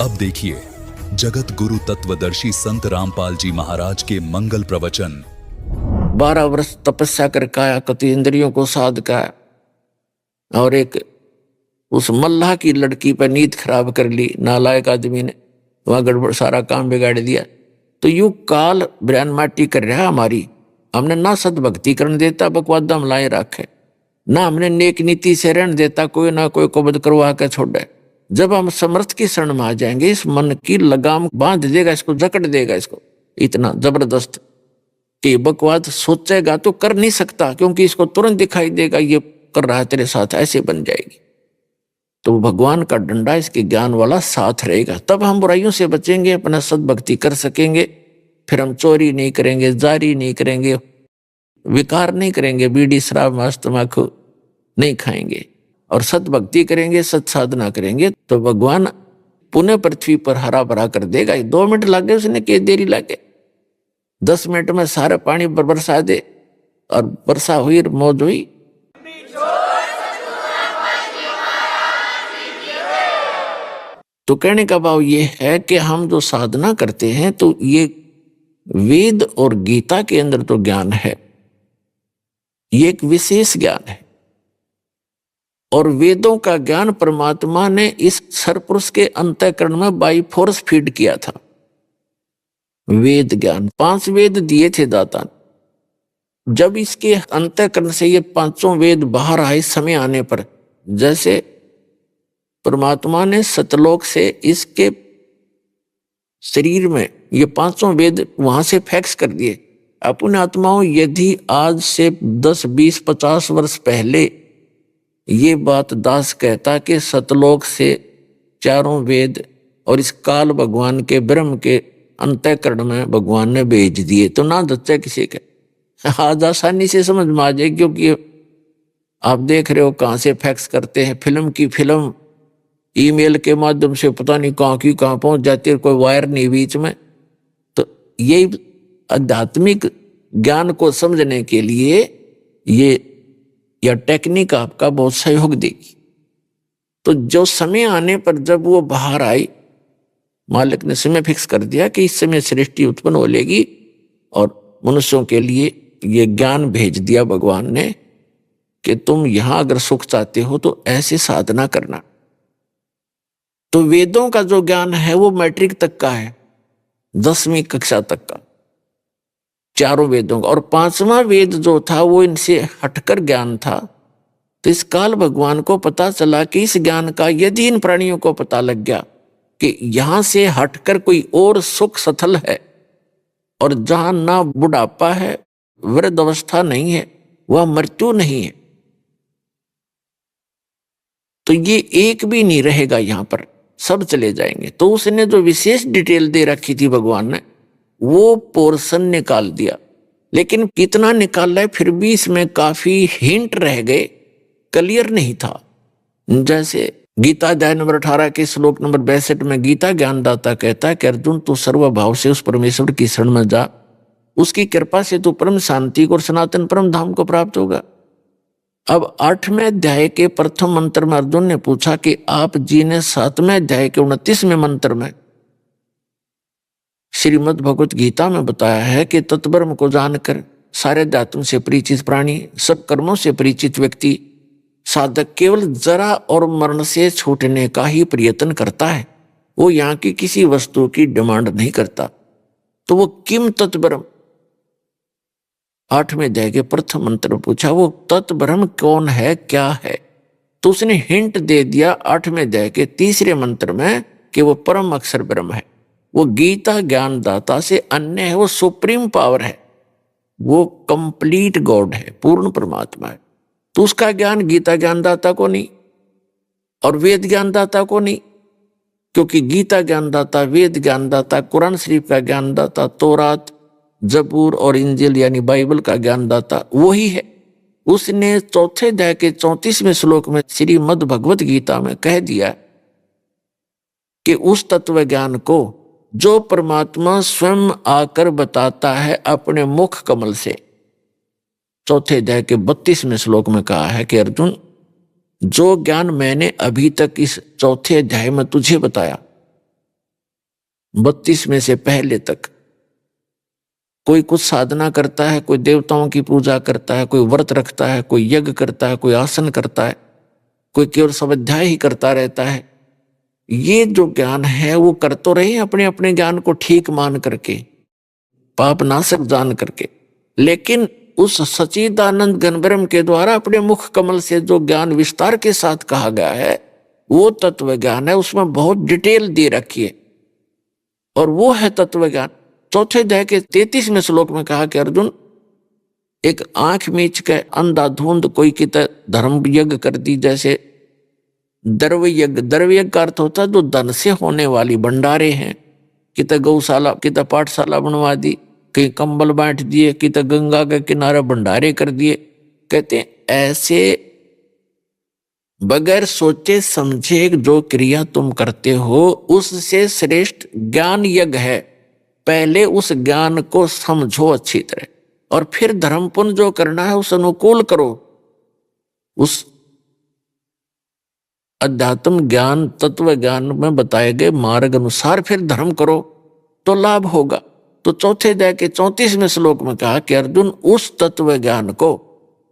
अब देखिए जगत गुरु तत्वदर्शी संत रामपाल जी महाराज के मंगल प्रवचन। 12 वर्ष तपस्या कर काया कति इंद्रियों को साध का, और एक उस मल्लाह की लड़की पर नींद खराब कर ली नालायक आदमी ने, वहां गड़बड़ सारा काम बिगाड़ दिया। तो यू काल ब्रैन माटी कर रहा हमारी, हमने ना सदभक्ति करने देता, बकवादा मिलाए रखे, ना हमने नेक नीति से रहने देता, कोई ना कोई कबद करवा के छोड़े। जब हम समर्थ की शरण में आ जाएंगे, इस मन की लगाम बांध देगा, इसको जकड़ देगा, इसको इतना जबरदस्त कि बकवाद सोचेगा तो कर नहीं सकता, क्योंकि इसको तुरंत दिखाई देगा ये कर रहा है तेरे साथ, ऐसे बन जाएगी। तो भगवान का डंडा इसके ज्ञान वाला साथ रहेगा, तब हम बुराइयों से बचेंगे, अपना सद्भक्ति कर सकेंगे। फिर हम चोरी नहीं करेंगे, जारी नहीं करेंगे, विकार नहीं करेंगे, बीड़ी शराब मांस तम्बाकू नहीं खाएंगे, और सद्भक्ति करेंगे, सत साधना करेंगे, तो भगवान पुनः पृथ्वी पर हरा भरा कर देगा। 2 मिनट लगे उसने, के देरी लगे, 10 मिनट में सारा पानी बरसा दे, और वर्षा हुई, मौज हुई। तो कहने का भाव ये है कि हम जो साधना करते हैं, तो ये वेद और गीता के अंदर तो ज्ञान है, ये एक विशेष ज्ञान है, और वेदों का ज्ञान परमात्मा ने इस सरपुरुष के अंतःकरण में बाई फोर्स फीड किया था। वेद ज्ञान 5 वेद दिए थे दाता ने। जब इसके अंतःकरण से ये 5 वेद बाहर आए समय आने पर, जैसे परमात्मा ने सतलोक से इसके शरीर में ये 5 वेद वहां से फैक्स कर दिए। अपने आत्माओं, यदि आज से 10, 20, 50 वर्ष पहले ये बात दास कहता कि सतलोक से 4 वेद और इस काल भगवान के ब्रह्म के अंतःकरण में भगवान ने भेज दिए, तो ना दच्चा किसी के आज आसानी से समझ में आ जाए, क्योंकि आप देख रहे हो कहाँ से फैक्स करते हैं। फिल्म की फिल्म ईमेल के माध्यम से पता नहीं कहाँ की कहाँ पहुंच जाती है, कोई वायर नहीं बीच में। तो यही आध्यात्मिक ज्ञान को समझने के लिए ये या टेक्निक आपका बहुत सहयोग देगी। तो जो समय आने पर जब वो बाहर आई, मालिक ने समय फिक्स कर दिया कि इस समय सृष्टि उत्पन्न हो लेगी, और मनुष्यों के लिए ये ज्ञान भेज दिया भगवान ने कि तुम यहां अगर सुख चाहते हो तो ऐसे साधना करना। तो वेदों का जो ज्ञान है वो मैट्रिक तक का है, 10वीं कक्षा तक का, 4 वेदों का, और 5वां वेद जो था वो इनसे हटकर ज्ञान था। तो इस काल भगवान को पता चला कि इस ज्ञान का यदि इन प्राणियों को पता लग गया कि यहां से हटकर कोई और सुख स्थल है, और जहां ना बुढ़ापा है, वृद्ध अवस्था नहीं है, वह मृत्यु नहीं है, तो ये एक भी नहीं रहेगा, यहां पर सब चले जाएंगे। तो उसने जो विशेष डिटेल दे रखी थी भगवान ने, वो पोर्शन निकाल दिया। लेकिन कितना निकाला है, फिर भी इसमें काफी हिंट रह गए, क्लियर नहीं था। जैसे गीता अध्याय नंबर 18 के श्लोक नंबर 62 में गीता ज्ञानदाता कहता है कि अर्जुन, तू सर्वभाव से उस परमेश्वर की शरण में जा, उसकी कृपा से तू परम शांति को और सनातन परम धाम को प्राप्त होगा। अब 8वें अध्याय के प्रथम मंत्र में अर्जुन ने पूछा कि आप जी ने 7वें अध्याय के 29वें मंत्र में श्रीमद् भगवत गीता में बताया है कि तत्ब्रह्म को जानकर सारे अध्यात्म से परिचित प्राणी, सब कर्मों से परिचित व्यक्ति, साधक केवल जरा और मरण से छूटने का ही प्रयत्न करता है, वो यहाँ की किसी वस्तु की डिमांड नहीं करता। तो वो किम तत्ब्रह्म, 8वें अध्याय के प्रथम मंत्र में पूछा, वो तत्ब्रह्म कौन है, क्या है? तो उसने हिंट दे दिया 8वें अध्याय के 3रे मंत्र में कि वो परम अक्षर ब्रह्म है, वो गीता ज्ञानदाता से अन्य है, वो सुप्रीम पावर है, वो कंप्लीट गॉड है, पूर्ण परमात्मा है। तो उसका ज्ञान गीता ज्ञानदाता को नहीं और वेद ज्ञानदाता को नहीं, क्योंकि गीता ज्ञानदाता, वेद ज्ञानदाता, कुरान शरीफ का ज्ञानदाता, तौरात, जबूर और इंजिल यानी बाइबल का ज्ञानदाता वही है। उसने 4थे अध्याय के 34वें श्लोक में श्रीमद् भगवत गीता में कह दिया कि उस तत्व ज्ञान को जो परमात्मा स्वयं आकर बताता है अपने मुख कमल से, 4थे अध्याय के 32वें श्लोक में कहा है कि अर्जुन, जो ज्ञान मैंने अभी तक इस 4थे अध्याय में तुझे बताया, 32 में से पहले तक कोई कुछ साधना करता है, कोई देवताओं की पूजा करता है, कोई व्रत रखता है, कोई यज्ञ करता है, कोई आसन करता है, कोई केवल स्वाध्याय ही करता रहता है। ये जो ज्ञान है वो कर तो रहे हैं अपने अपने ज्ञान को ठीक मान करके, पाप नाशक जान करके, लेकिन उस सच्चिदानंद घन ब्रह्म के द्वारा अपने मुख कमल से जो ज्ञान विस्तार के साथ कहा गया है वो तत्व ज्ञान है। उसमें बहुत डिटेल दे रखी है और वो है तत्व ज्ञान। चौथे अध्याय के 33वें श्लोक में कहा कि अर्जुन, एक आंख मीच के अंधाधुंध कोई की धर्म यज्ञ कर दी, जैसे द्रव्य यज्ञ। द्रव्य यज्ञ का अर्थ होता है जो धन से होने वाली भंडारे हैं, कित गौशाला कित पाठशाला बनवा दी, कहीं कंबल बांट दिए, कित गंगा के किनारे भंडारे कर दिए। कहते हैं ऐसे बगैर सोचे समझे जो क्रिया तुम करते हो उससे श्रेष्ठ ज्ञान यज्ञ है। पहले उस ज्ञान को समझो अच्छी तरह और फिर धर्म पुण्य जो करना है उस अनुकूल करो। उस अध्यात्म ज्ञान तत्व ज्ञान में बताए गए मार्ग अनुसार फिर धर्म करो तो लाभ होगा। तो चौथे अध्याय के 34वें श्लोक में कहा कि अर्जुन, उस तत्व ज्ञान को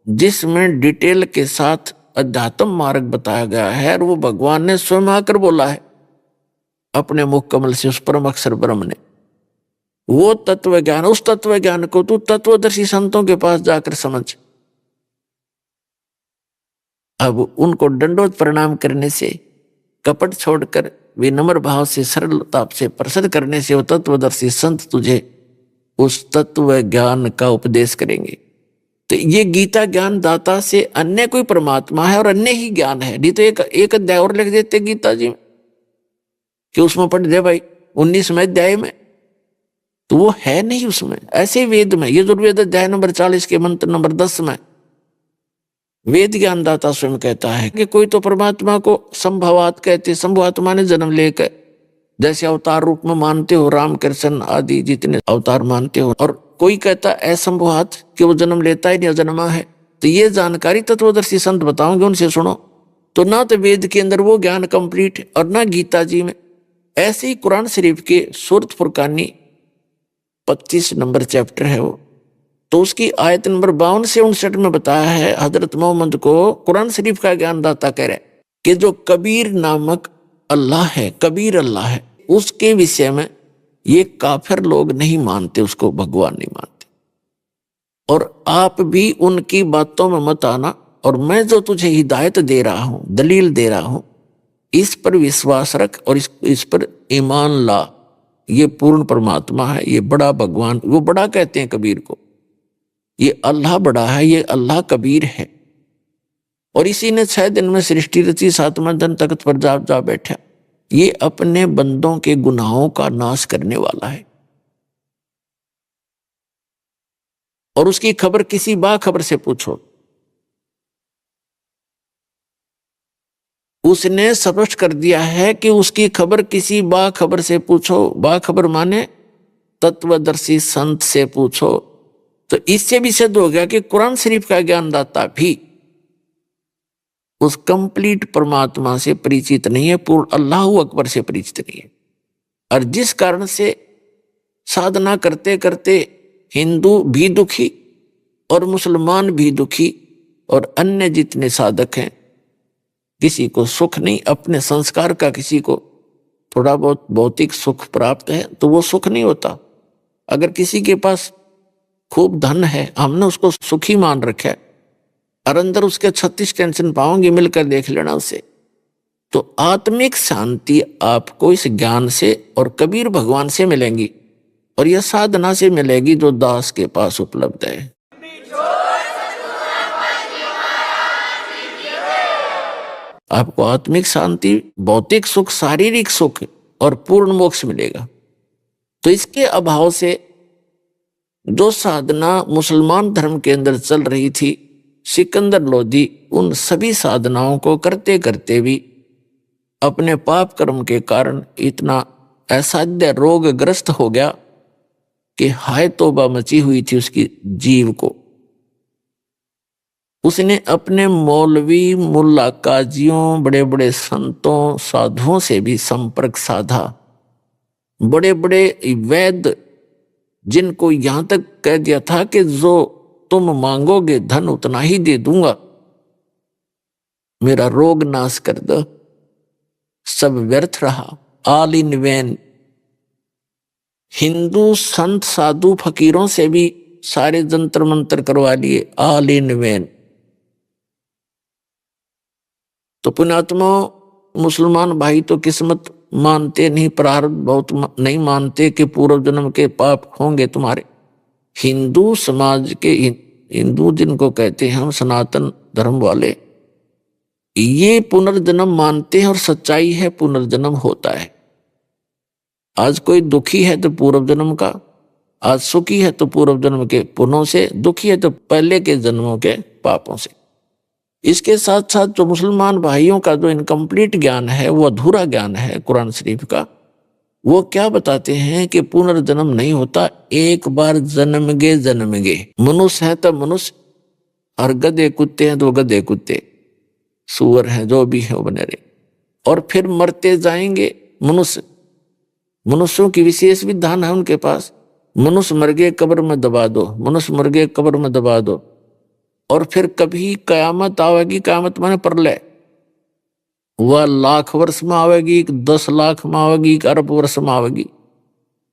जिसमें डिटेल के साथ अध्यात्म मार्ग बताया गया है और वो भगवान ने स्वयं आकर बोला है अपने मुख कमल से, उस परम अक्षर ब्रह्म ने, वो तत्व ज्ञान, उस तत्व ज्ञान को तू तत्वदर्शी संतों के पास जाकर समझ। अब उनको दंडोत प्रणाम करने से, कपट छोड़कर विनम्र भाव से, सरलता से प्रसाद करने से वो तत्वदर्शी संत तुझे उस तत्व ज्ञान का उपदेश करेंगे। तो ये गीता ज्ञान दाता से अन्य कोई परमात्मा है और अन्य ही ज्ञान है। नहीं तो एक अध्याय और लिख देते गीता जी में कि उसमें पढ़ दे भाई 19वें अध्याय में, तो वो है नहीं उसमें। ऐसे वेद में, यजुर्वेद अध्याय नंबर 40 के मंत्र नंबर 10 में वेद ज्ञानदाता स्वयं कहता है कि कोई तो परमात्मा को संभवात कहते, संभवात्मा ने जन्म लेकर, जैसे अवतार रूप में मानते हो राम कृष्ण आदि जितने अवतार मानते हो, और कोई कहता असंभवात कि वो जन्म लेता ही नहीं, अजन्मा है। तो ये जानकारी तत्वदर्शी संत बताओगे, उनसे सुनो। तो ना तो वेद के अंदर वो ज्ञान कंप्लीट और ना गीता जी में। ऐसे ही कुरान शरीफ के सूरत फुरकानी 25 नंबर चैप्टर है वो, तो उसकी आयत नंबर 52 से 59 में बताया है हजरत मोहम्मद को कुरान शरीफ का ज्ञानदाता कह रहे कि जो कबीर नामक अल्लाह है, कबीर अल्लाह है, उसके विषय में ये काफिर लोग नहीं मानते, उसको भगवान नहीं मानते। और आप भी उनकी बातों में मत आना, और मैं जो तुझे हिदायत दे रहा हूं, दलील दे रहा हूं, इस पर विश्वास रख और इस पर ईमान ला। ये पूर्ण परमात्मा है, ये बड़ा भगवान, वो बड़ा कहते हैं कबीर को, ये अल्लाह बड़ा है, ये अल्लाह कबीर है। और इसी ने 6 दिन में सृष्टि रची, 7वें दिन तख्त पर जा बैठा। ये अपने बंदों के गुनाहों का नाश करने वाला है। और उसकी खबर किसी बाखबर से पूछो, उसने स्पष्ट कर दिया है कि उसकी खबर किसी बाखबर से पूछो। बाखबर माने तत्वदर्शी संत से पूछो। तो इससे भी सिद्ध हो गया कि कुरान शरीफ का ज्ञानदाता भी उस कंप्लीट परमात्मा से परिचित नहीं है, पूर्ण अल्लाह अकबर से परिचित नहीं है। और जिस कारण से साधना करते करते हिंदू भी दुखी और मुसलमान भी दुखी और अन्य जितने साधक हैं, किसी को सुख नहीं, अपने संस्कार का किसी को थोड़ा बहुत भौतिक सुख प्राप्त है तो वो सुख नहीं होता। अगर किसी के पास खूब धन है, हमने उसको सुखी मान रखा है, और अंदर उसके 36 टेंशन पाओगे, मिलकर देख लेना उसे। तो आत्मिक शांति आपको इस ज्ञान से और कबीर भगवान से मिलेंगी, और यह साधना से मिलेगी जो दास के पास उपलब्ध है। आपको आत्मिक शांति, भौतिक सुख, शारीरिक सुख और पूर्ण मोक्ष मिलेगा। तो इसके अभाव से जो साधना मुसलमान धर्म के अंदर चल रही थी, सिकंदर लोधी उन सभी साधनाओं को करते करते भी अपने पाप कर्म के कारण इतना असाध्य रोगग्रस्त हो गया कि हाय तौबा मची हुई थी उसकी जीव को। उसने अपने मौलवी, मुल्ला, काजियों, बड़े बड़े संतों, साधुओं से भी संपर्क साधा, बड़े बड़े वैद्य, जिनको यहां तक कह दिया था कि जो तुम मांगोगे धन उतना ही दे दूंगा, मेरा रोग नाश कर दो, सब व्यर्थ रहा, ऑल इन वैन। हिंदू संत साधु फकीरों से भी सारे जंतर मंत्र करवा लिए, ऑल इन वैन। तो पुण्यात्मा मुसलमान भाई तो किस्मत मानते नहीं, प्रारब्ध बहुत नहीं मानते कि पूर्व जन्म के पाप होंगे तुम्हारे। हिंदू समाज के हिंदू जिनको कहते हैं हम सनातन धर्म वाले, ये पुनर्जन्म मानते हैं और सच्चाई है, पुनर्जन्म होता है। आज कोई दुखी है तो पूर्व जन्म का, आज सुखी है तो पूर्व जन्म के पुण्यों से, दुखी है तो पहले के जन्मों के पापों से। इसके साथ साथ जो मुसलमान भाइयों का जो इनकम्प्लीट ज्ञान है, वो अधूरा ज्ञान है कुरान शरीफ का, वो क्या बताते हैं कि पुनर्जन्म नहीं होता, एक बार जन्म गे। मनुष्य है तो मनुष्य, और गधे कुत्ते हैं तो गधे कुत्ते, सुअर है जो भी है वो बने रहे, और फिर मरते जाएंगे। मनुष्यों की विशेष विधान है उनके पास, मनुष्य मर गए कब्र में दबा दो, मनुष्य मर गए कब्र में दबा दो, और फिर कभी कयामत आवेगी, कयामत माने प्रलय, वह लाख वर्ष में आवेगी, 10 लाख में आवेगी, अरब वर्ष में आवेगी,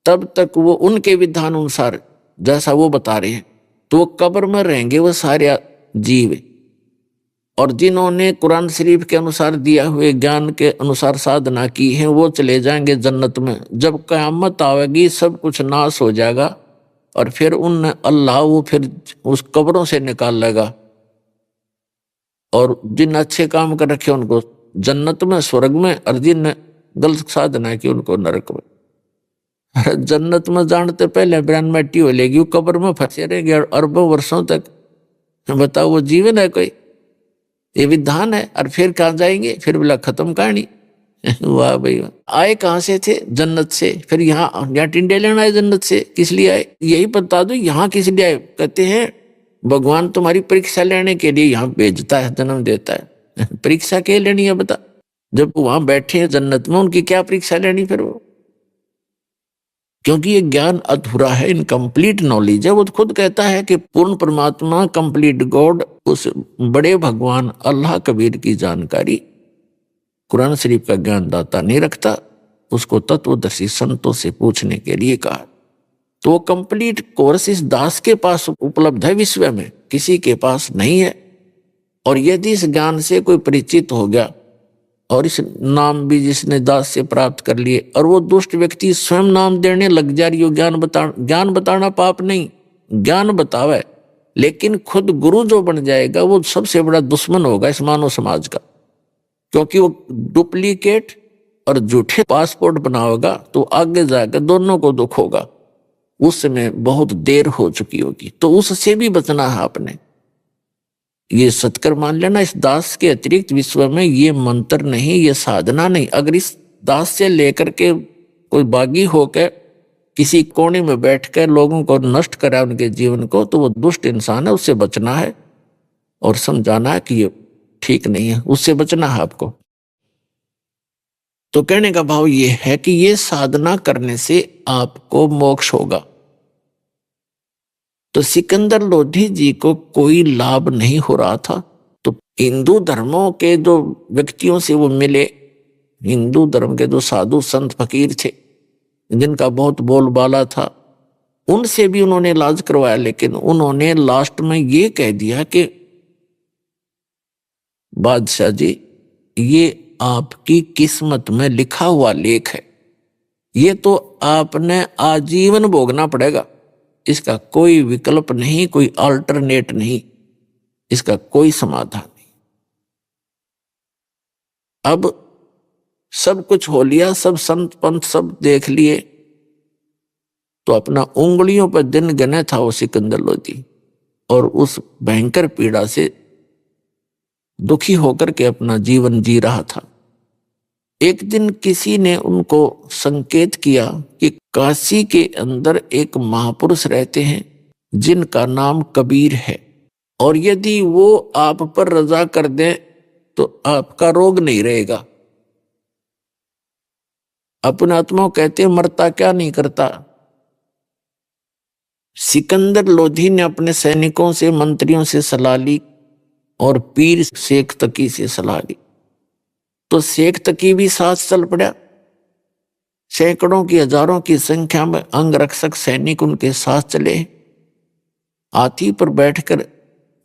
तब तक वो उनके विधान अनुसार जैसा वो बता रहे हैं तो वो कब्र में रहेंगे वो सारे जीव। और जिन्होंने कुरान शरीफ के अनुसार दिया हुए ज्ञान के अनुसार साधना की है, वो चले जाएंगे जन्नत में। जब कयामत आवेगी सब कुछ नाश हो जाएगा, और फिर उन अल्लाह वो फिर उस कब्रों से निकाल लेगा, और जिन अच्छे काम कर रखे उनको जन्नत में, स्वर्ग में, और जिन गलत साधना की उनको नरक में। जन्नत में जानते पहले ब्रान मिट्टी हो लेगी, वो कब्र में फंसे रहेंगे अरबों वर्षों तक। बताओ वो जीवन है कोई? ये विधान है। और फिर कहाँ जाएंगे? फिर बोला खत्म कहानी। वाह भाई वाह। आए कहाँ से थे? जन्नत से। फिर यहाँ टिंडे लेना है जन्नत से, किस लिए आए यही बता दो। यहाँ किस लिए आए? कहते हैं भगवान तुम्हारी परीक्षा लेने के लिए यहाँ भेजता है, जन्म देता है। परीक्षा क्या लेनी है बता? जब वहां बैठे हैं जन्नत में, उनकी क्या परीक्षा लेनी फिर वो? क्योंकि ये ज्ञान अधूरा है, इनकम्प्लीट नॉलेज है। वो खुद कहता है कि पूर्ण परमात्मा, कंप्लीट गॉड, उस बड़े भगवान अल्लाह कबीर की जानकारी कुरान शरीफ का ज्ञान दाता नहीं रखता, उसको तत्वदर्शी संतों से पूछने के लिए कहा। तो वो कंप्लीट कोर्स इस दास के पास उपलब्ध है, विश्व में किसी के पास नहीं है। और यदि इस ज्ञान से कोई परिचित हो गया, और इस नाम भी जिसने दास से प्राप्त कर लिए, और वो दुष्ट व्यक्ति स्वयं नाम देने लग जा रही हो, ज्ञान बताना पाप नहीं, ज्ञान बतावे, लेकिन खुद गुरु जो बन जाएगा वो सबसे बड़ा दुश्मन होगा इस मानव समाज का। क्योंकि वो डुप्लीकेट और झूठे पासपोर्ट बनाएगा तो आगे जाकर दोनों को दुख होगा। उस समय बहुत देर हो चुकी होगी, तो उससे भी बचना है आपने। ये सत्कर मान लेना, इस दास के अतिरिक्त विश्व में ये मंत्र नहीं, ये साधना नहीं। अगर इस दास से लेकर के कोई बागी होकर किसी कोने में बैठकर लोगों को नष्ट करा उनके जीवन को, तो वो दुष्ट इंसान है, उससे बचना है और समझाना है कि ये ठीक नहीं है, उससे बचना है आपको। तो कहने का भाव ये है कि ये साधना करने से आपको मोक्ष होगा। तो सिकंदर लोधी जी को कोई लाभ नहीं हो रहा था। तो हिंदू धर्मों के जो व्यक्तियों से वो मिले, हिंदू धर्म के जो साधु संत फकीर थे जिनका बहुत बोलबाला था, उनसे भी उन्होंने इलाज करवाया। लेकिन उन्होंने लास्ट में ये कह दिया कि बादशाह जी, ये आपकी किस्मत में लिखा हुआ लेख है, ये तो आपने आजीवन भोगना पड़ेगा, इसका कोई विकल्प नहीं, कोई अल्टरनेट नहीं, इसका कोई समाधान नहीं। अब सब कुछ हो लिया, सब संत पंथ सब देख लिए, तो अपना उंगलियों पर दिन गिने था वो सिकंदर लोधी, और उस भयंकर पीड़ा से दुखी होकर के अपना जीवन जी रहा था। एक दिन किसी ने उनको संकेत किया कि काशी के अंदर एक महापुरुष रहते हैं जिनका नाम कबीर है, और यदि वो आप पर रजा कर दें तो आपका रोग नहीं रहेगा। अपने आत्मा को कहते मरता क्या नहीं करता। सिकंदर लोधी ने अपने सैनिकों से, मंत्रियों से सलाह ली और पीर शेख तकी से सलाह ली। तो शेख तकी भी साथ चल पड़ा। सैकड़ों की, हजारों की संख्या में अंगरक्षक सैनिक उनके साथ चले। हाथी पर बैठकर,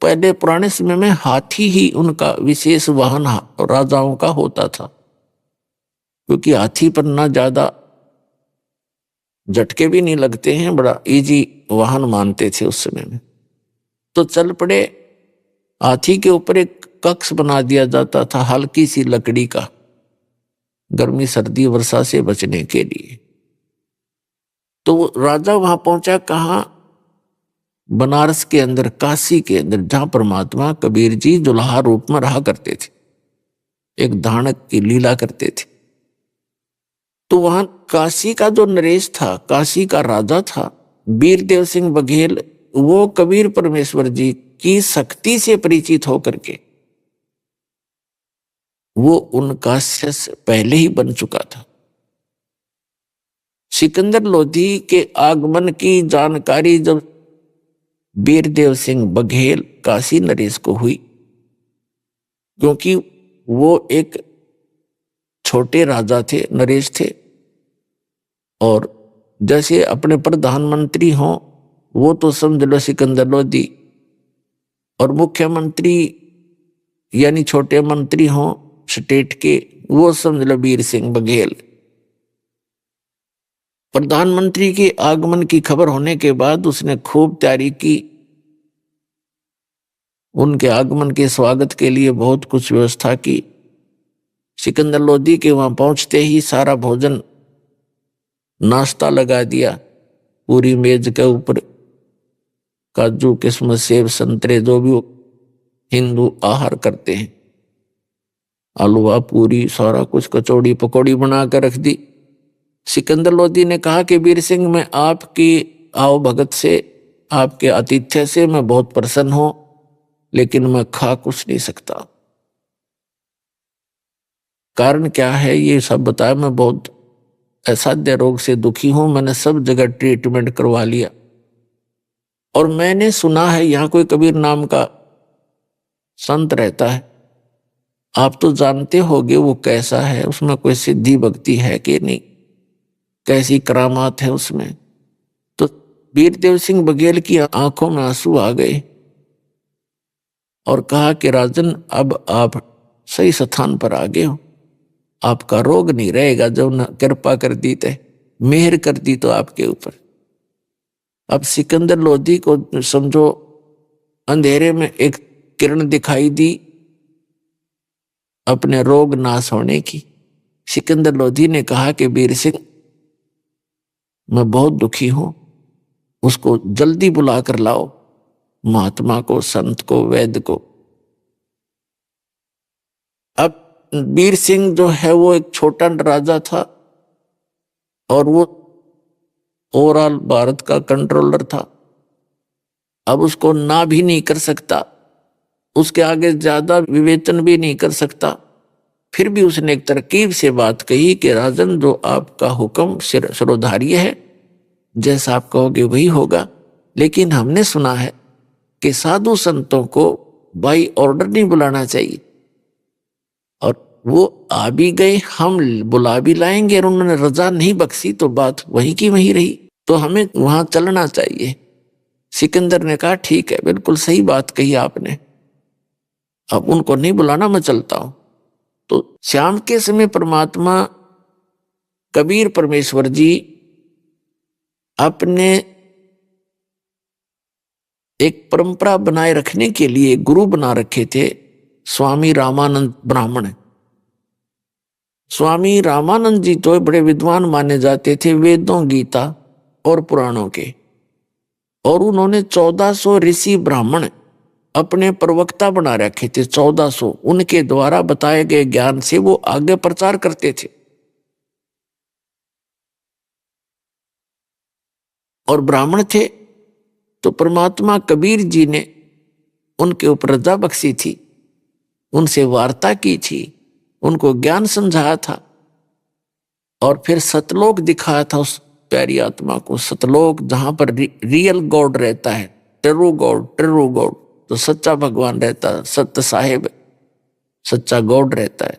पहले पुराने समय में हाथी ही उनका विशेष वाहन राजाओं का होता था, क्योंकि हाथी पर ना ज्यादा झटके भी नहीं लगते हैं, बड़ा इजी वाहन मानते थे उस समय में। तो चल पड़े। हाथी के ऊपर एक कक्ष बना दिया जाता था हल्की सी लकड़ी का, गर्मी सर्दी वर्षा से बचने के लिए। तो वो राजा वहां पहुंचा, कहाँ? बनारस के अंदर, काशी के अंदर, जहां परमात्मा कबीर जी दुल्हा रूप में रहा करते थे, एक धानक की लीला करते थे। तो वहां काशी का जो नरेश था, काशी का राजा था वीरदेव सिंह बघेल, वो कबीर परमेश्वर जी की शक्ति से परिचित होकर के वो उनका शिष्य पहले ही बन चुका था। सिकंदर लोधी के आगमन की जानकारी जब वीरदेव सिंह बघेल काशी नरेश को हुई, क्योंकि वो एक छोटे राजा थे, नरेश थे, और जैसे अपने प्रधानमंत्री हों वो तो समझ लो सिकंदर लोधी, और मुख्यमंत्री यानी छोटे मंत्री हों स्टेट के, वो समझ लो वीर सिंह बघेल। प्रधानमंत्री के आगमन की खबर होने के बाद उसने खूब तैयारी की, उनके आगमन के स्वागत के लिए बहुत कुछ व्यवस्था की। सिकंदर लोधी के वहां पहुंचते ही सारा भोजन, नाश्ता लगा दिया पूरी मेज के ऊपर, काजू किस्मत सेब संतरे जो भी हिंदू आहार करते हैं, हलवा पूरी सारा कुछ, कचौड़ी पकौड़ी बना कर रख दी। सिकंदर लोधी ने कहा कि वीर सिंह, मैं आपकी आओ भगत से, आपके आतिथ्य से मैं बहुत प्रसन्न हूं, लेकिन मैं खा कुछ नहीं सकता। कारण क्या है ये सब बताया। मैं बहुत असाध्य रोग से दुखी हूं, मैंने सब जगह ट्रीटमेंट करवा लिया, और मैंने सुना है यहां कोई कबीर नाम का संत रहता है, आप तो जानते होगे वो कैसा है, उसमें कोई सिद्धि भक्ति है कि नहीं, कैसी करामात है उसमें। तो वीरदेव सिंह बघेल की आंखों में आंसू आ गए और कहा कि राजन, अब आप सही स्थान पर आ गए हो, आपका रोग नहीं रहेगा, जब न कृपा कर दी तो, मेहर कर दी तो आपके ऊपर। अब सिकंदर लोधी को समझो अंधेरे में एक किरण दिखाई दी अपने रोग नाश होने की। सिकंदर लोधी ने कहा कि वीर सिंह, मैं बहुत दुखी हूं, उसको जल्दी बुला कर लाओ, महात्मा को, संत को, वैद्य को। अब वीर सिंह जो है वो एक छोटा राजा था और वो ओवरऑल भारत का कंट्रोलर था। अब उसको ना भी नहीं कर सकता, उसके आगे ज्यादा विवेचन भी नहीं कर सकता। फिर भी उसने एक तरकीब से बात कही कि राजन, जो आपका हुक्म सिरोधार्य है, जैसा आप कहोगे वही होगा, लेकिन हमने सुना है कि साधु संतों को बाई ऑर्डर नहीं बुलाना चाहिए, और वो आ भी गए, हम बुला भी लाएंगे, और उन्होंने रजा नहीं बख्शी तो बात वहीं की वहीं रही, तो हमें वहां चलना चाहिए। सिकंदर ने कहा ठीक है, बिल्कुल सही बात कही आपने, अब उनको नहीं बुलाना, मैं चलता हूं। तो शाम के समय परमात्मा कबीर परमेश्वर जी अपने एक परंपरा बनाए रखने के लिए गुरु बना रखे थे स्वामी रामानंद ब्राह्मण। स्वामी रामानंद जी तो बड़े विद्वान माने जाते थे वेदों, गीता और पुराणों के, और उन्होंने 1400 ऋषि ब्राह्मण अपने प्रवक्ता बना रखे थे। 1400 उनके द्वारा बताए गए ज्ञान से वो आगे प्रचार करते थे, और ब्राह्मण थे। तो परमात्मा कबीर जी ने उनके ऊपर रजा बख्शी थी, उनसे वार्ता की थी, उनको ज्ञान समझाया था, और फिर सतलोक दिखाया था उस प्यारी आत्मा को, सतलोक जहां पर रियल गॉड रहता है, ट्रू गॉड, तो सच्चा भगवान रहता है, सत्य साहेब, सच्चा गॉड रहता है।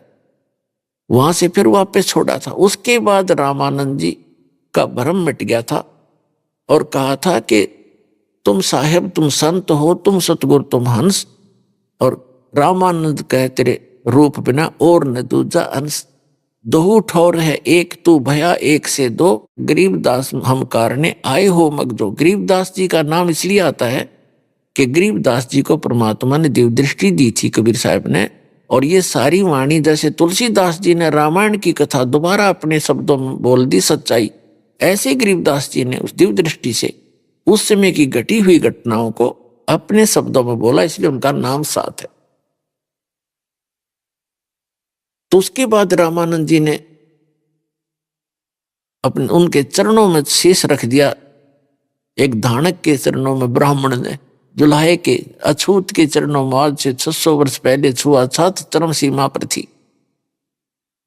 वहां से फिर वापस छोड़ा था। उसके बाद रामानंद जी का भ्रम मिट गया था और कहा था कि तुम साहेब, तुम संत हो, तुम सतगुरु, तुम हंस। और रामानंद कहे तेरे रूप बिना और न दूजा अंश, दोहू ठौर है एक तू भया एक से दो, गरीबदास हम कारणे आए हो मगजो। गरीबदास जी का नाम इसलिए आता है कि गरीबदास जी को परमात्मा ने दिव्य दृष्टि दी थी कबीर साहब ने, और ये सारी वाणी जैसे तुलसीदास जी ने रामायण की कथा दोबारा अपने शब्दों में बोल दी सच्चाई, ऐसे गरीबदास जी ने उस दिव्य दृष्टि से उस समय की घटी हुई घटनाओं को अपने शब्दों में बोला, इसलिए उनका नाम साथ है। तो उसके बाद रामानंद जी ने अपने उनके चरणों में शीश रख दिया। एक धानक के चरणों में ब्राह्मण ने, जुलाहे के अछूत के चरणों में आज से 600 वर्ष पहले छुआछूत चरम सीमा पर थी।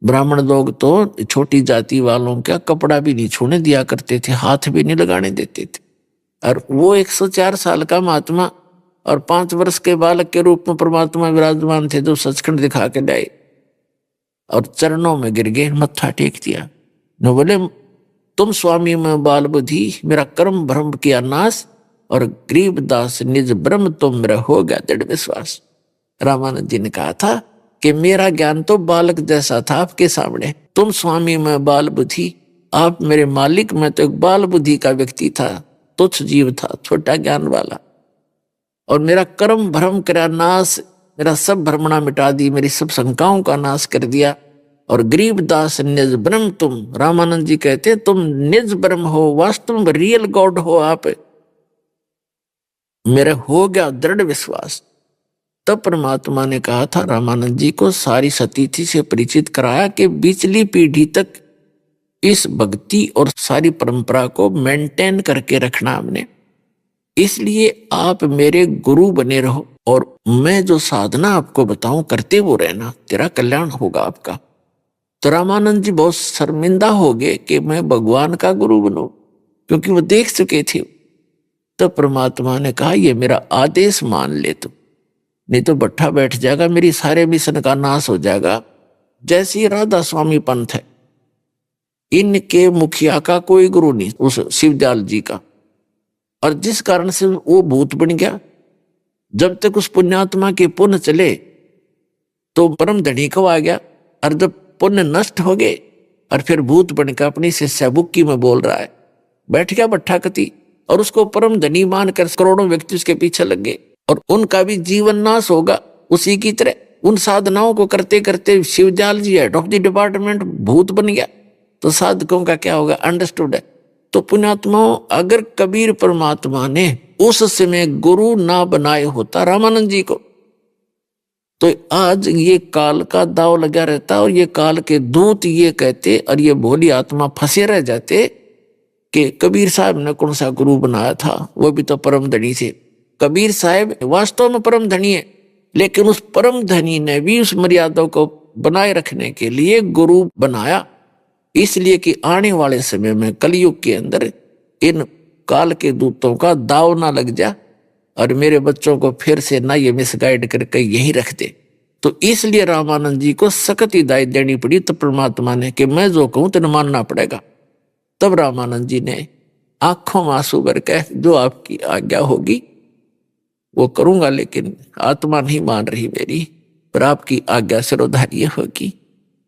ब्राह्मण लोग तो छोटी जाति वालों का कपड़ा भी नहीं छूने दिया करते थे, हाथ भी नहीं लगाने देते थे। और वो 104 साल का महात्मा और 5 वर्ष के बालक के रूप में परमात्मा विराजमान थे, जो सचखंड दिखा के लाए और चरणों में गिर गए, मत्था टेक दिया। न बोले तुम स्वामी में बाल बुद्धि, मेरा कर्म भ्रम किया नाश, और गरीबदास निज ब्रह्म तो मेरा हो गया दृढ़ विश्वास। रामानंद जी ने कहा था कि मेरा ज्ञान तो बालक जैसा था आपके सामने, तुम स्वामी में बाल बुद्धि, आप मेरे मालिक, में तो एक बाल बुद्धि का व्यक्ति था, तुच्छ जीव था, छोटा ज्ञान वाला, और मेरा कर्म भ्रम करा नाश, मेरा सब भ्रमणा मिटा दी, मेरी सब शंकाओं का नाश कर दिया। और गरीबदास निज ब्रह्म तुम, रामानंद जी कहते तुम निज ब्रह्म हो, वास्तव में रियल गॉड हो आप, मेरा हो गया दृढ़ विश्वास। तब परमात्मा ने कहा था रामानंद जी को, सारी सतीथि से परिचित कराया कि पिछली पीढ़ी तक इस भक्ति और सारी परंपरा को मेंटेन करके रखना हमने, इसलिए आप मेरे गुरु बने रहो, और मैं जो साधना आपको बताऊं करते वो रहना, तेरा कल्याण होगा आपका। तो रामानंद जी बहुत शर्मिंदा हो गए कि मैं भगवान का गुरु बनूं, क्योंकि वो देख चुके थे। तो परमात्मा ने कहा ये मेरा आदेश मान ले तुम, नहीं तो बट्ठा बैठ जाएगा, मेरी सारे मिशन का नाश हो जाएगा। जैसी राधा स्वामी पंथ है, इनके मुखिया का कोई गुरु नहीं, उस शिवदयाल जी का, और जिस कारण से वो भूत बन गया। जब तक उस पुण्यात्मा के पुण्य चले तो परम धनी को आ गया, और जब पुण्य नष्ट हो गए और फिर भूत बनकर अपनी शिष्या बुक्की में बोल रहा है, बैठ गया भट्ठा कति, और उसको परम धनी मानकर करोड़ों व्यक्ति उसके पीछे लग गए, और उनका भी जीवन नाश होगा उसी की तरह। उन साधनाओं को करते करते शिवदयाल जी हेड ऑफ द डिपार्टमेंट भूत बन गया, तो साधकों का क्या होगा, अंडरस्टूड है। तो पुण्यात्माओं, अगर कबीर परमात्मा ने उस समय गुरु ना बनाए होता रामानंद जी को, तो आज ये काल का दाव लगा रहता, और ये काल के दूत ये कहते और ये भोली आत्मा फंसे रह जाते कि कबीर साहब ने कौन सा गुरु बनाया था, वो भी तो परम धनी थे। कबीर साहब वास्तव में परम धनी है, लेकिन उस परम धनी ने भी उस मर्यादा को बनाए रखने के लिए गुरु बनाया, इसलिए कि आने वाले समय में कलयुग के अंदर इन काल के दूतों का दाव ना लग जा, और मेरे बच्चों को फिर से ना ये मिसगाइड करके यही रख दे। तो इसलिए रामानंद जी को सख्त हिदायत देनी पड़ी, तो परमात्मा ने कि मैं जो कहूं तेने मानना पड़ेगा। तब रामानंद जी ने आंखों में आंसू भर के, जो आपकी आज्ञा होगी वो करूंगा, लेकिन आत्मा नहीं मान रही मेरी, पर आपकी आज्ञा सिरोधार्य होगी।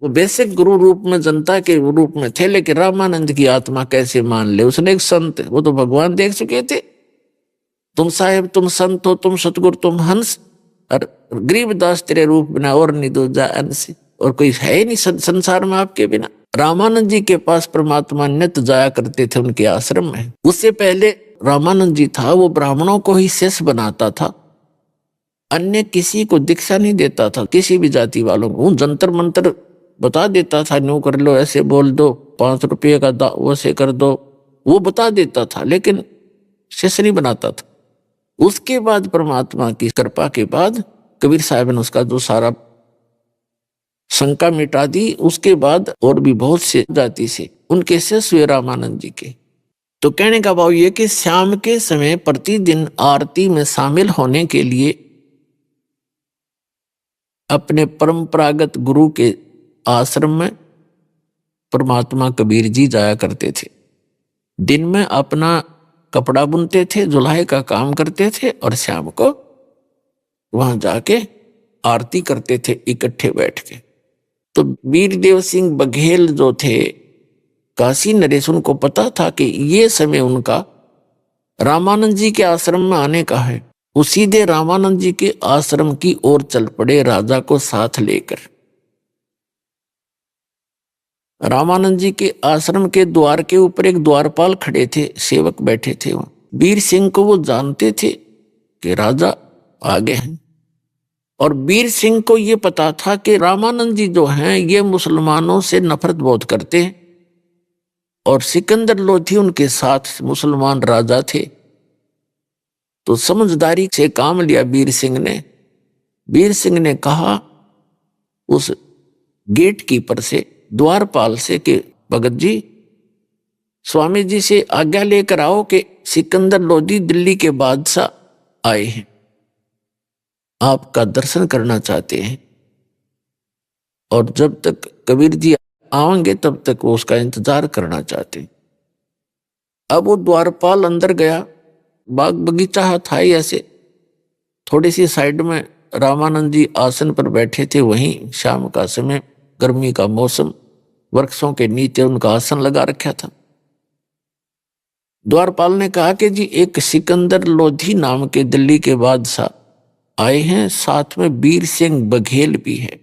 वो बेसिक गुरु रूप में, जनता के रूप में थे, लेकिन रामानंद की आत्मा कैसे मान ले। उसने एक संत, वो तो भगवान देख चुके थे, तुम साहेब, तुम संत हो, तुम सतगुरु, तुम हंस, और गरीबदास तेरे रूप बिना और नहीं दूजा अंश, और कोई है ही नहीं संसार में आपके बिना। रामानंद जी के पास परमात्मा नित्य जाया करते थे उनके आश्रम में। उससे पहले रामानंद जी था, वो ब्राह्मणों को ही शिष्य बनाता था, अन्य किसी को दीक्षा नहीं देता था, किसी भी जाति वालों को। जंतर मंत्र बता देता था, न्यू कर लो, ऐसे बोल दो, 5 रुपये का वैसे कर दो, वो बता देता था, लेकिन शिष्य नहीं बनाता था। उसके बाद परमात्मा की कृपा के बाद कबीर साहब ने उसका जो सारा शंका मिटा दी। उसके बाद और भी बहुत से जाति से उनके शिष्य हुए रामानंद जी के। तो कहने का भाव ये कि शाम के समय प्रतिदिन आरती में शामिल होने के लिए अपने परंपरागत गुरु के आश्रम में परमात्मा कबीर जी जाया करते थे। दिन में अपना कपड़ा बुनते थे, जुलाई का काम करते थे और शाम को वहां जाके आरती करते थे इकट्ठे बैठ के। तो वीरदेव सिंह बघेल जो थे काशी नरेश, उनको पता था कि ये समय उनका रामानंद जी के आश्रम में आने का है। वो सीधे रामानंद जी के आश्रम की ओर चल पड़े राजा को साथ लेकर। रामानंद जी के आश्रम के द्वार के ऊपर एक द्वारपाल खड़े थे, सेवक बैठे थे। वहां वीर सिंह को वो जानते थे कि राजा आगे हैं, और वीर सिंह को ये पता था कि रामानंद जी जो हैं ये मुसलमानों से नफरत बहुत करते हैं, और सिकंदर लोधी उनके साथ मुसलमान राजा थे। तो समझदारी से काम लिया वीर सिंह ने। वीर सिंह ने कहा उस गेट कीपर से, द्वारपाल से, कि भगत जी स्वामी जी से आज्ञा लेकर आओ कि सिकंदर लोधी दिल्ली के बादशाह आए हैं, आपका दर्शन करना चाहते हैं, और जब तक कबीर जी आएंगे तब तक वो उसका इंतजार करना चाहते हैं। अब वो द्वारपाल अंदर गया। बाग बगीचा था ही ऐसे, थोड़ी सी साइड में रामानंद जी आसन पर बैठे थे। वहीं शाम का समय, गर्मी का मौसम, वृक्षों के नीचे उनका आसन लगा रखा था। द्वारपाल ने कहा कि जी एक सिकंदर लोधी नाम के दिल्ली के बादशाह आए हैं, साथ में वीर सिंह बघेल भी है,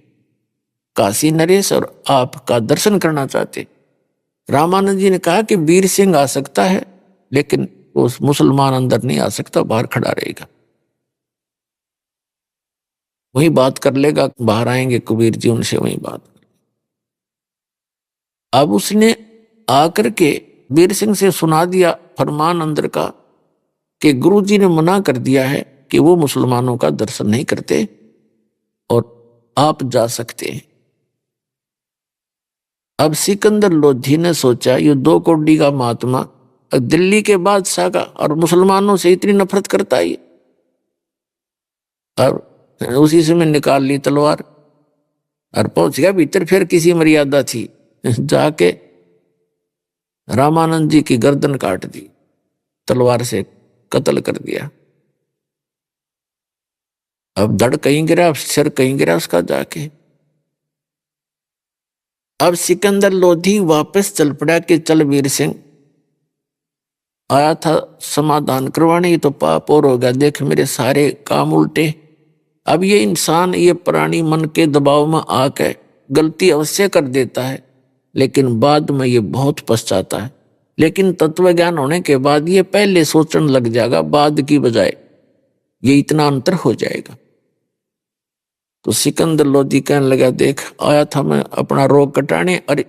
काशी नरेश, और आपका दर्शन करना चाहते। रामानंद जी ने कहा कि वीर सिंह आ सकता है, लेकिन उस मुसलमान अंदर नहीं आ सकता, बाहर खड़ा रहेगा, वही बात कर लेगा, बाहर आएंगे कबीर जी उनसे वही बात। अब उसने आकर के वीर सिंह से सुना दिया फरमान अंदर का कि गुरु जी ने मना कर दिया है कि वो मुसलमानों का दर्शन नहीं करते और आप जा सकते हैं। अब सिकंदर लोधी ने सोचा ये 2 कौड़ी का महात्मा दिल्ली के बादशाह का और मुसलमानों से इतनी नफरत करता है, और उसी समय निकाल ली तलवार और पहुंच गया भीतर। फिर किसी मर्यादा थी, जाके रामानंद जी की गर्दन काट दी, तलवार से कत्ल कर दिया। अब धड़ कहीं गिरा, सिर कहीं गिरा उसका जाके। अब सिकंदर लोधी वापस चल पड़ा कि चल वीर सिंह आया था समाधान करवाने, ये तो पाप और हो गया, देख मेरे सारे काम उल्टे। अब ये इंसान, ये प्राणी मन के दबाव में आकर गलती अवश्य कर देता है, लेकिन बाद में ये बहुत पछताता है। लेकिन तत्व ज्ञान होने के बाद ये पहले सोचने लग जाएगा, बाद की बजाय ये इतना अंतर हो जाएगा। तो सिकंदर लोधी कहने लगा, देख आया था मैं अपना रोग कटाने, और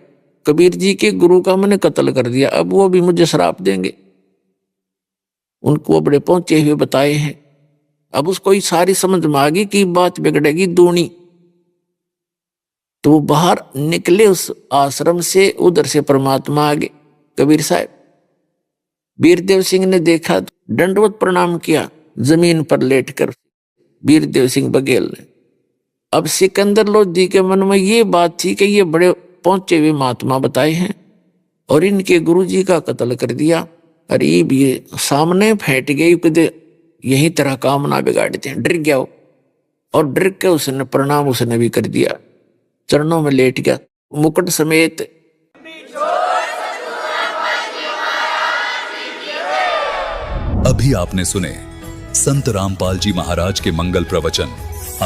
कबीर जी के गुरु का मैंने कत्ल कर दिया, अब वो भी मुझे श्राप देंगे। उनको बड़े पहुंचे हुए बताए हैं। अब उसको ही सारी समझ में आ गई कि बात बिगड़ेगी दूनी। तो वो बाहर निकले उस आश्रम से, उधर से परमात्मा आ गए कबीर साहब। वीरदेव सिंह ने देखा, दंडवत प्रणाम किया जमीन पर लेटकर वीरदेव सिंह बघेल ने। अब सिकंदर लोधी के मन में ये बात थी कि ये बड़े पहुंचे हुए महात्मा बताए हैं और इनके गुरुजी का कत्ल कर दिया, अरे ये सामने फैट गई, कदे यही तरह काम ना बिगाड़ते हैं। डर गया वो, और डर के उसने प्रणाम उसने भी कर दिया, चरणों में लेट गया मुकुट समेत। अभी आपने सुने संत रामपाल जी महाराज के मंगल प्रवचन।